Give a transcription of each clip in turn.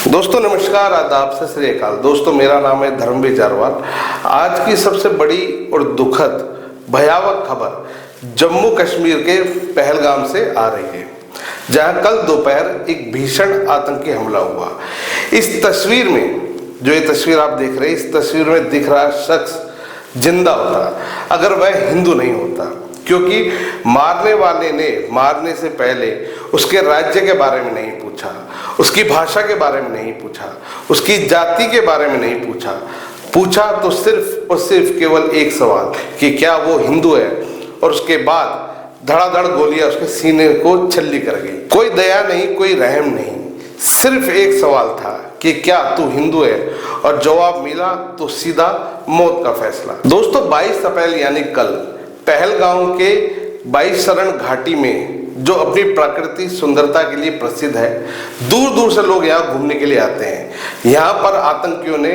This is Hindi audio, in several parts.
दोस्तों नमस्कार, आदाब, सत श्री अकाल। दोस्तों मेरा नाम है धर्मवीर जारवाल। आज की सबसे बड़ी और दुखद भयावह खबर जम्मू कश्मीर के पहलगाम से आ रही है, जहां कल दोपहर एक भीषण आतंकी हमला हुआ। इस तस्वीर में जो ये तस्वीर आप देख रहे हैं, इस तस्वीर में दिख रहा शख्स जिंदा होता अगर वह हिंदू नहीं होता, क्योंकि मारने वाले ने मारने से पहले उसके राज्य के बारे में नहीं पूछा, उसकी भाषा के बारे में नहीं पूछा, उसकी जाति के बारे में नहीं पूछा तो सिर्फ और सिर्फ केवल एक सवाल कि क्या वो हिंदू है, और उसके बाद धड़ाधड़ गोलियां उसके सीने को छल्ली कर गई। कोई दया नहीं, कोई रहम नहीं, सिर्फ एक सवाल था कि क्या तू हिंदू है, और जवाब मिला तो सीधा मौत का फैसला। दोस्तों 22 अप्रैल यानी कल पहलगाम के 22 शरण घाटी में, जो अपनी प्राकृतिक सुंदरता के लिए प्रसिद्ध है, दूर दूर से लोग यहाँ घूमने के लिए आते हैं। यहाँ पर आतंकियों ने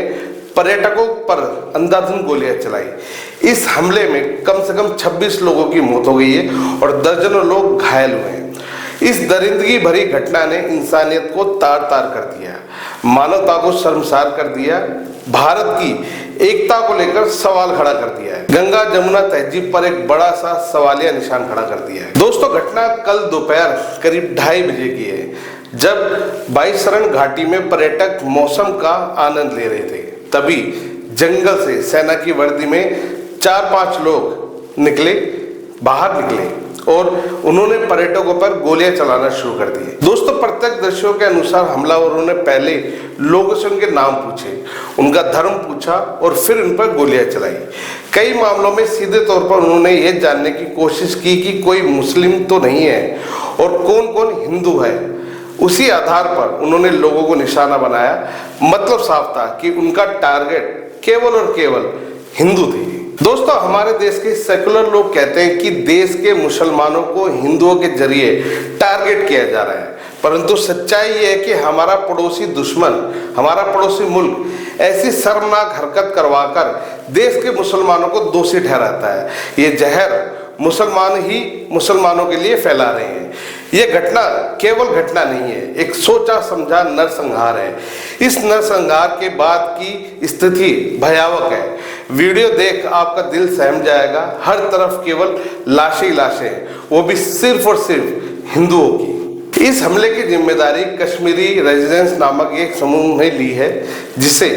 पर्यटकों पर अंधाधुंध गोलियां चलाई। इस हमले में कम से कम 26 लोगों की मौत हो गई है और दर्जनों लोग घायल हुए हैं। इस दरिंदगी भरी घटना ने इंसानियत को तार तार कर दिया, मानवता को शर्मसार कर दिया, भारत की एकता को लेकर सवाल खड़ा कर दिया है, गंगा जमुना तहजीब पर एक बड़ा सा सवालिया निशान खड़ा कर दिया है। दोस्तों घटना कल दोपहर करीब 2:30 बजे की है, जब 22 शरण घाटी में पर्यटक मौसम का आनंद ले रहे थे। तभी जंगल से सेना की वर्दी में 4-5 लोग बाहर निकले और उन्होंने पर्यटकों पर गोलियां चलाना शुरू कर दी। दोस्तों प्रत्यक्षदर्शियों के अनुसार हमलावरों ने पहले लोगों से उनके नाम पूछे, उनका धर्म पूछा और फिर उन पर गोलियां चलाई। कई मामलों में सीधे तौर पर उन्होंने यह जानने की कोशिश की कि कोई मुस्लिम तो नहीं है और कौन कौन हिंदू है। उसी आधार पर उन्होंने लोगों को निशाना बनाया। मतलब साफ था कि उनका टारगेट केवल और केवल हिंदू थे। दोस्तों हमारे देश के सेकुलर लोग कहते हैं कि देश के मुसलमानों को हिंदुओं के जरिए टारगेट किया जा रहा है, परंतु सच्चाई ये है कि हमारा पड़ोसी दुश्मन, हमारा पड़ोसी मुल्क ऐसी शर्मनाक हरकत करवाकर देश के मुसलमानों को दोषी ठहराता है। ये जहर मुसलमान ही मुसलमानों के लिए फैला रहे हैं। ये घटना केवल घटना नहीं है, एक सोचा समझा नरसंहार है। इस नरसंहार के बाद की स्थिति भयावह है। वीडियो देख आपका दिल सहम जाएगा। हर तरफ केवल लाशें ही लाशें, वो भी सिर्फ और सिर्फ हिंदुओं की। इस हमले की जिम्मेदारी कश्मीरी रेजिडेंस नामक एक समूह ने ली है, जिसे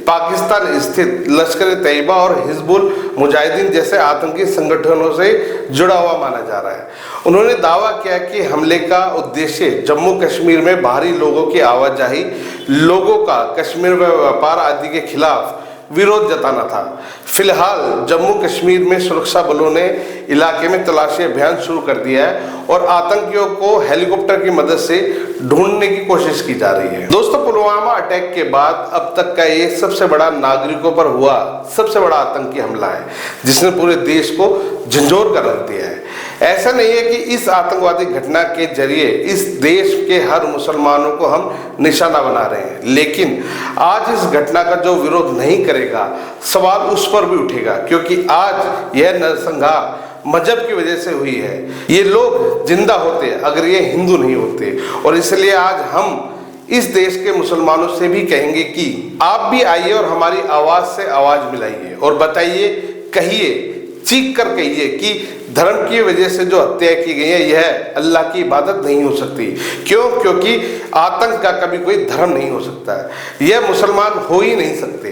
पाकिस्तान स्थित लश्कर-ए-तैयबा और हिजबुल मुजाहिदीन जैसे आतंकी संगठनों से जुड़ा हुआ माना जा रहा है। उन्होंने दावा किया कि हमले का उद्देश्य जम्मू कश्मीर में बाहरी लोगों की आवाजाही, लोगों का कश्मीर में व्यापार आदि के खिलाफ विरोध जताना था। फिलहाल जम्मू कश्मीर में सुरक्षा बलों ने इलाके में तलाशी अभियान शुरू कर दिया है और आतंकियों को हेलीकॉप्टर की मदद से ढूंढने की कोशिश की जा रही है। दोस्तों पुलवामा अटैक के बाद अब तक का ये सबसे बड़ा नागरिकों पर हुआ सबसे बड़ा आतंकी हमला है, जिसने पूरे देश को झंझोर कर रख दिया है। ऐसा नहीं है कि इस आतंकवादी घटना के जरिए इस देश के हर मुसलमानों को हम निशाना बना रहे हैं, लेकिन आज इस घटना का जो विरोध नहीं करेगा, सवाल उस पर भी उठेगा, क्योंकि आज यह नरसंहार मजहब की वजह से हुई है। ये लोग जिंदा होते अगर ये हिंदू नहीं होते, और इसलिए आज हम इस देश के मुसलमानों से भी कहेंगे कि आप भी आइए और हमारी आवाज से आवाज मिलाइए और बताइए, कहिए, चीख कर कहिए कि धर्म की वजह से जो हत्या की गई है यह अल्लाह की इबादत नहीं हो सकती। क्यों? क्योंकि आतंक का कभी कोई धर्म नहीं हो सकता है, यह मुसलमान हो ही नहीं सकते।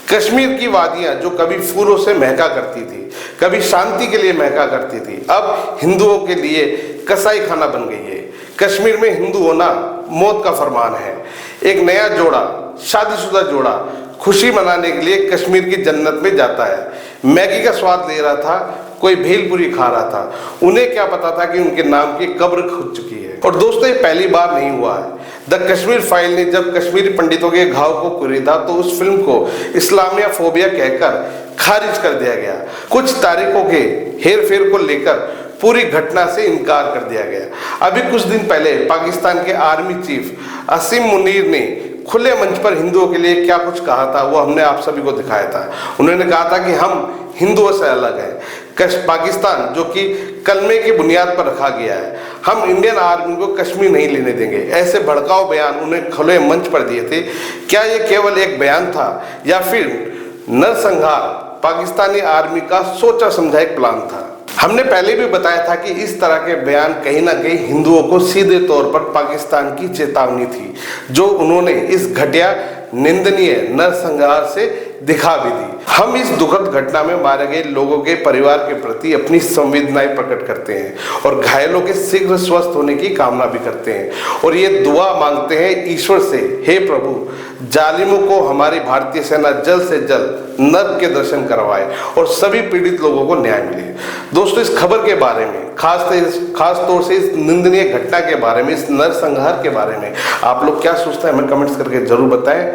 कश्मीर की वादियां जो कभी फूलों से महका करती थी, कभी शांति के लिए महका करती थी, अब हिंदुओं के लिए कसाई खाना बन गई है। कश्मीर में हिंदू होना मौत का फरमान है। एक नया जोड़ा, शादीशुदा जोड़ा खुशी मनाने के लिए कश्मीर की जन्नत में जाता है। मैगी का स्वाद ले रहा था, कोई भेलपुरी खा रहा था, उन्हें क्या पता था कि उनके नाम की कब्र खुद चुकी है। और दोस्तों ये पहली बार नहीं हुआ है। द कश्मीर फाइल ने जब कश्मीरी पंडितों के घाव को कुरेदा तो उस फिल्म को इस्लामिया फोबिया कहकर खारिज कर दिया गया। कुछ तारीखों के हेर फेर को लेकर पूरी घटना से इनकार कर दिया गया। अभी कुछ दिन पहले पाकिस्तान के आर्मी चीफ असीम मुनीर ने खुले मंच पर हिंदुओं के लिए क्या कुछ कहा था, वो हमने आप सभी को दिखाया था। उन्होंने कहा था कि हम हिंदुओं से अलग है। पाकिस्तान जो कि कलमे की बुनियाद पर रखा गया है, हम इंडियन आर्मी को कश्मीर नहीं लेने देंगे। ऐसे भड़काऊ बयान उन्हें खुले मंच पर दिए थे। क्या ये केवल एक बयान था या फिर नरसंहार पाकिस्तानी आर्मी का सोचा समझा एक प्लान था? हमने पहले भी बताया था कि इस तरह के बयान कहीं ना कहीं हिंदुओं को सीधे तौर पर पाकिस्तान की चेतावनी थी, जो उन्होंने इस घटिया निंदनीय नरसंहार से दिखा भी दी। हम इस दुखद घटना में मारे गए लोगों के परिवार के प्रति अपनी संवेदनाएं प्रकट करते हैं और घायलों के शीघ्र स्वस्थ होने की कामना भी करते हैं और ये दुआ मांगते हैं ईश्वर से, हे प्रभु जालिमों को हमारी भारतीय सेना जल्द से जल्द नर्क के दर्शन करवाए और सभी पीड़ित लोगों को न्याय मिले। दोस्तों, इस खबर के बारे में खास तौर से इस निंदनीय घटना के बारे में, इस नरसंहार के बारे में आप लोग क्या सोचते हैं, हमें कमेंट्स करके जरूर बताएं।